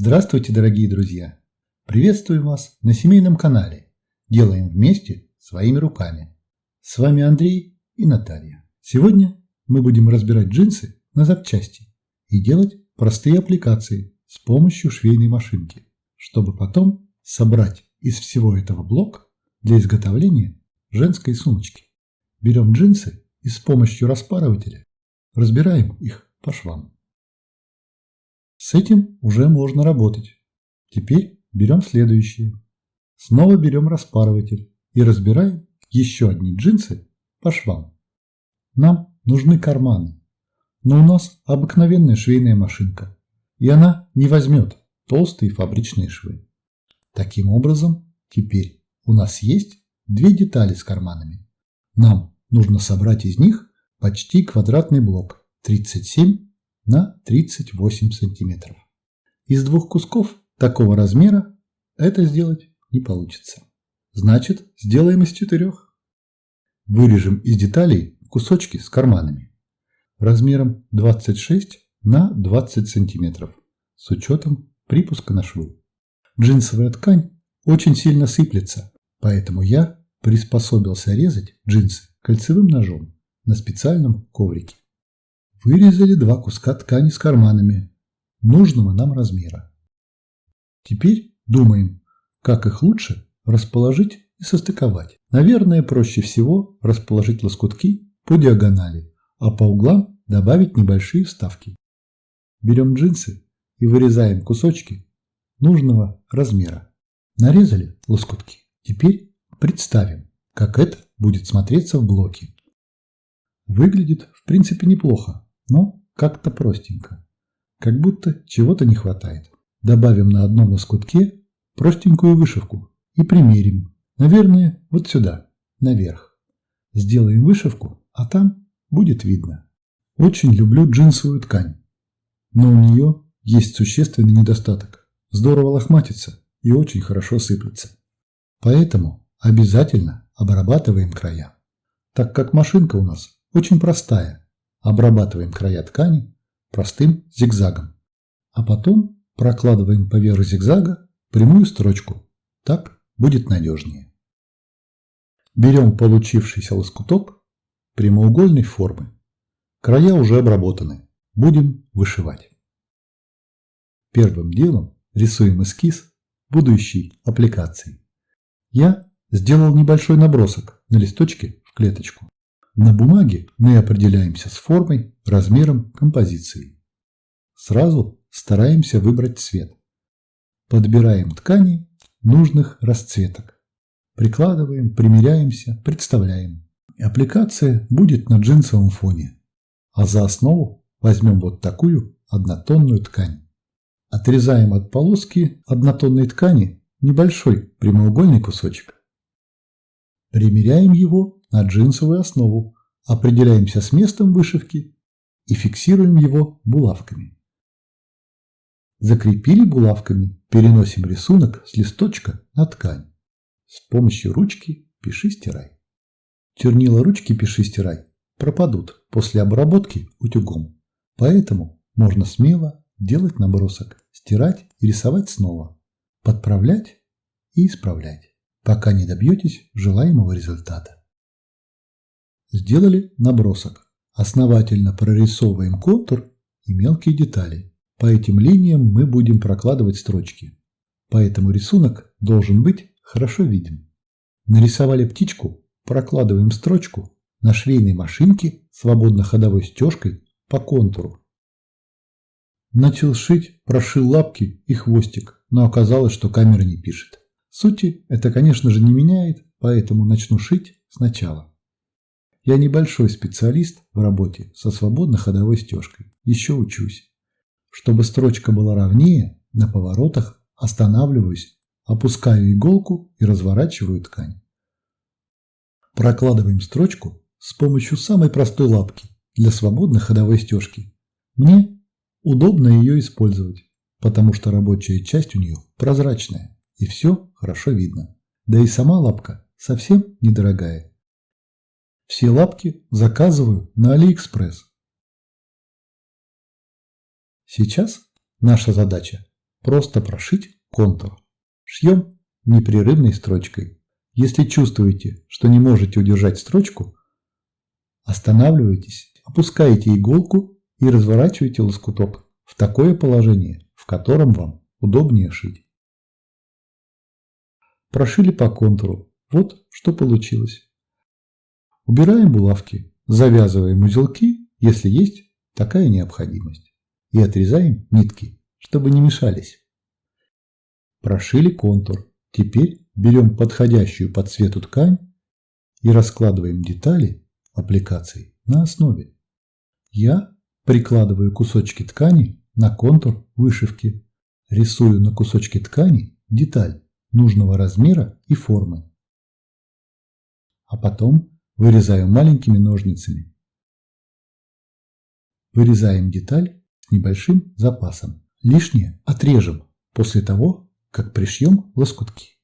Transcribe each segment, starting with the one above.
Здравствуйте, дорогие друзья! Приветствую вас на семейном канале «Делаем вместе своими руками». С вами Андрей и Наталья. Сегодня мы будем разбирать джинсы на запчасти и делать простые аппликации с помощью швейной машинки, чтобы потом собрать из всего этого блок для изготовления женской сумочки. Берем джинсы и с помощью распарывателя разбираем их по швам. С этим уже можно работать. Теперь берем следующее. Снова берем распарыватель и разбираем еще одни джинсы по швам. Нам нужны карманы, но у нас обыкновенная швейная машинка, и она не возьмет толстые фабричные швы. Таким образом, теперь у нас есть две детали с карманами. Нам нужно собрать из них почти квадратный блок 37 на 38 сантиметров. Из двух кусков такого размера это сделать не получится. Значит, сделаем из 4. Вырежем из деталей кусочки с карманами размером 26 на 20 сантиметров с учетом припуска на швы. Джинсовая ткань очень сильно сыплется, поэтому я приспособился резать джинсы кольцевым ножом на специальном коврике. Вырезали 2 куска ткани с карманами нужного нам размера. Теперь думаем, как их лучше расположить и состыковать. Наверное, проще всего расположить лоскутки по диагонали, а по углам добавить небольшие вставки. Берем джинсы и вырезаем кусочки нужного размера. Нарезали лоскутки. Теперь представим, как это будет смотреться в блоке. Выглядит, в принципе, неплохо, но как-то простенько. Как будто чего-то не хватает. Добавим на одном лоскутке простенькую вышивку и примерим. Наверное, вот сюда, наверх. Сделаем вышивку, а там будет видно. Очень люблю джинсовую ткань, но у нее есть существенный недостаток. Здорово лохматится и очень хорошо сыплется. Поэтому обязательно обрабатываем края. Так как машинка у нас очень простая, обрабатываем края ткани простым зигзагом, а потом прокладываем поверх зигзага прямую строчку. Так будет надежнее. Берем получившийся лоскуток прямоугольной формы. Края уже обработаны. Будем вышивать. Первым делом рисуем эскиз будущей аппликации. Я сделал небольшой набросок на листочке в клеточку. На бумаге мы определяемся с формой, размером, композицией. Сразу стараемся выбрать цвет. Подбираем ткани нужных расцветок. Прикладываем, примеряемся, представляем. Аппликация будет на джинсовом фоне. А за основу возьмем вот такую однотонную ткань. Отрезаем от полоски однотонной ткани небольшой прямоугольный кусочек. Примеряем его на джинсовую основу, определяемся с местом вышивки и фиксируем его булавками. Закрепили булавками, переносим рисунок с листочка на ткань. С помощью ручки пиши-стирай. Чернила ручки пиши-стирай пропадут после обработки утюгом, поэтому можно смело делать набросок, стирать и рисовать снова, подправлять и исправлять, пока не добьетесь желаемого результата. Сделали набросок. Основательно прорисовываем контур и мелкие детали. По этим линиям мы будем прокладывать строчки. Поэтому рисунок должен быть хорошо виден. Нарисовали птичку, прокладываем строчку на швейной машинке свободно ходовой стежкой по контуру. Начал шить, прошил лапки и хвостик, но оказалось, что камера не пишет. Сути это, конечно же, не меняет, поэтому начну шить сначала. Я небольшой специалист в работе со свободно ходовой стежкой. Еще учусь. Чтобы строчка была ровнее, на поворотах останавливаюсь, опускаю иголку и разворачиваю ткань. Прокладываем строчку с помощью самой простой лапки для свободной ходовой стежки. Мне удобно ее использовать, потому что рабочая часть у нее прозрачная и все хорошо видно. Да и сама лапка совсем недорогая. Все лапки заказываю на AliExpress. Сейчас наша задача просто прошить контур. Шьем непрерывной строчкой. Если чувствуете, что не можете удержать строчку, останавливайтесь, опускаете иголку и разворачиваете лоскуток в такое положение, в котором вам удобнее шить. Прошили по контуру. Вот что получилось. Убираем булавки, завязываем узелки, если есть такая необходимость, и отрезаем нитки, чтобы не мешались. Прошили контур. Теперь берем подходящую по цвету ткань и раскладываем детали аппликаций на основе. Я прикладываю кусочки ткани на контур вышивки, рисую на кусочке ткани деталь нужного размера и формы, а потом вырезаю маленькими ножницами. Вырезаем деталь с небольшим запасом. Лишнее отрежем после того, как пришьем лоскутки.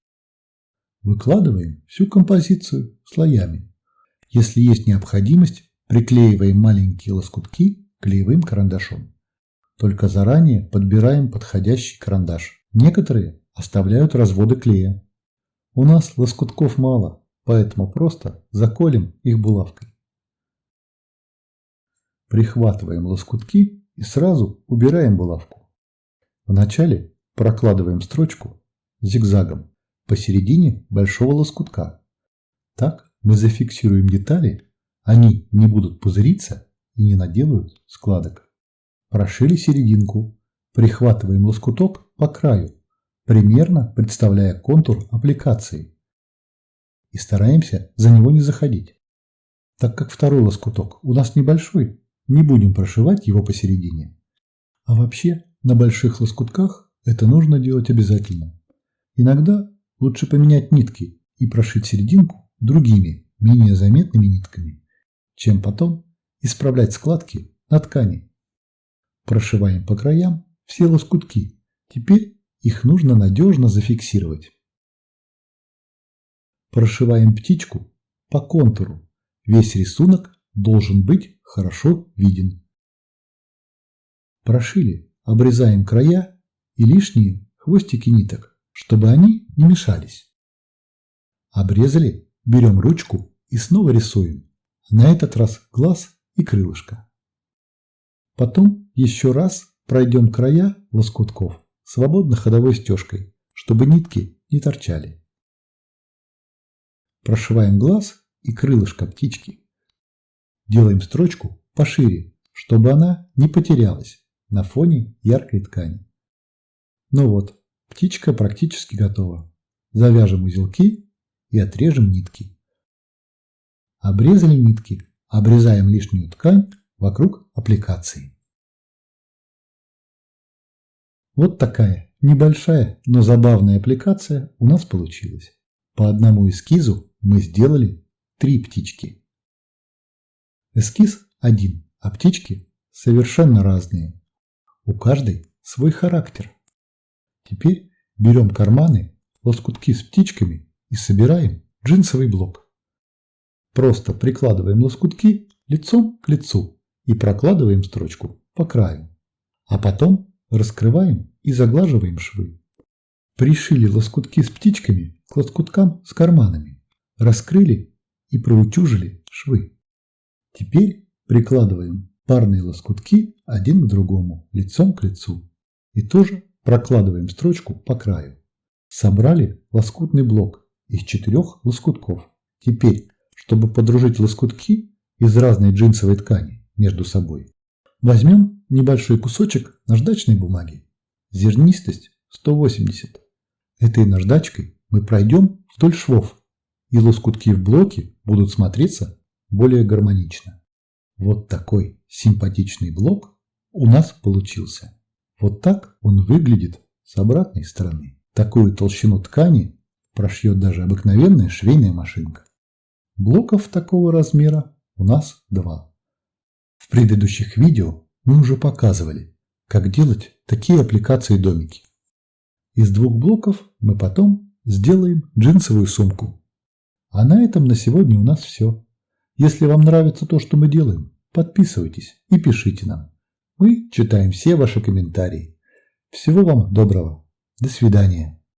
Выкладываем всю композицию слоями. Если есть необходимость, приклеиваем маленькие лоскутки клеевым карандашом. Только заранее подбираем подходящий карандаш. Некоторые оставляют разводы клея. У нас лоскутков мало, поэтому просто заколем их булавкой. Прихватываем лоскутки и сразу убираем булавку. Вначале прокладываем строчку зигзагом посередине большого лоскутка. Так мы зафиксируем детали, они не будут пузыриться и не наделают складок. Прошили серединку, прихватываем лоскуток по краю, примерно представляя контур аппликации, и стараемся за него не заходить. Так как второй лоскуток у нас небольшой, не будем прошивать его посередине. А вообще на больших лоскутках это нужно делать обязательно. Иногда лучше поменять нитки и прошить серединку другими, менее заметными нитками, чем потом исправлять складки на ткани. Прошиваем по краям все лоскутки. Теперь их нужно надежно зафиксировать. Прошиваем птичку по контуру. Весь рисунок должен быть хорошо виден. Прошили, обрезаем края и лишние хвостики ниток, чтобы они не мешались. Обрезали, берем ручку и снова рисуем. На этот раз глаз и крылышко. Потом еще раз пройдем края лоскутков свободно ходовой стежкой, чтобы нитки не торчали. Прошиваем глаз и крылышко птички. Делаем строчку пошире, чтобы она не потерялась на фоне яркой ткани. Ну вот, птичка практически готова. Завяжем узелки и отрежем нитки. Обрезали нитки, обрезаем лишнюю ткань вокруг аппликации. Вот такая небольшая, но забавная аппликация у нас получилась. По одному эскизу мы сделали 3 птички. Эскиз один, а птички совершенно разные. У каждой свой характер. Теперь берем карманы, лоскутки с птичками и собираем джинсовый блок. Просто прикладываем лоскутки лицом к лицу и прокладываем строчку по краю. А потом раскрываем и заглаживаем швы. Пришили лоскутки с птичками к лоскуткам с карманами. Раскрыли и проутюжили швы. Теперь прикладываем парные лоскутки один к другому, лицом к лицу. И тоже прокладываем строчку по краю. Собрали лоскутный блок из 4 лоскутков. Теперь, чтобы подружить лоскутки из разной джинсовой ткани между собой, возьмем небольшой кусочек наждачной бумаги. Зернистость 180. Этой наждачкой мы пройдем вдоль швов, и лоскутки в блоке будут смотреться более гармонично. Вот такой симпатичный блок у нас получился. Вот так он выглядит с обратной стороны. Такую толщину ткани прошьет даже обыкновенная швейная машинка. Блоков такого размера у нас 2. В предыдущих видео мы уже показывали, как делать такие аппликации-домики. Из 2 блоков мы потом сделаем джинсовую сумку. А на этом на сегодня у нас все. Если вам нравится то, что мы делаем, подписывайтесь и пишите нам. Мы читаем все ваши комментарии. Всего вам доброго. До свидания.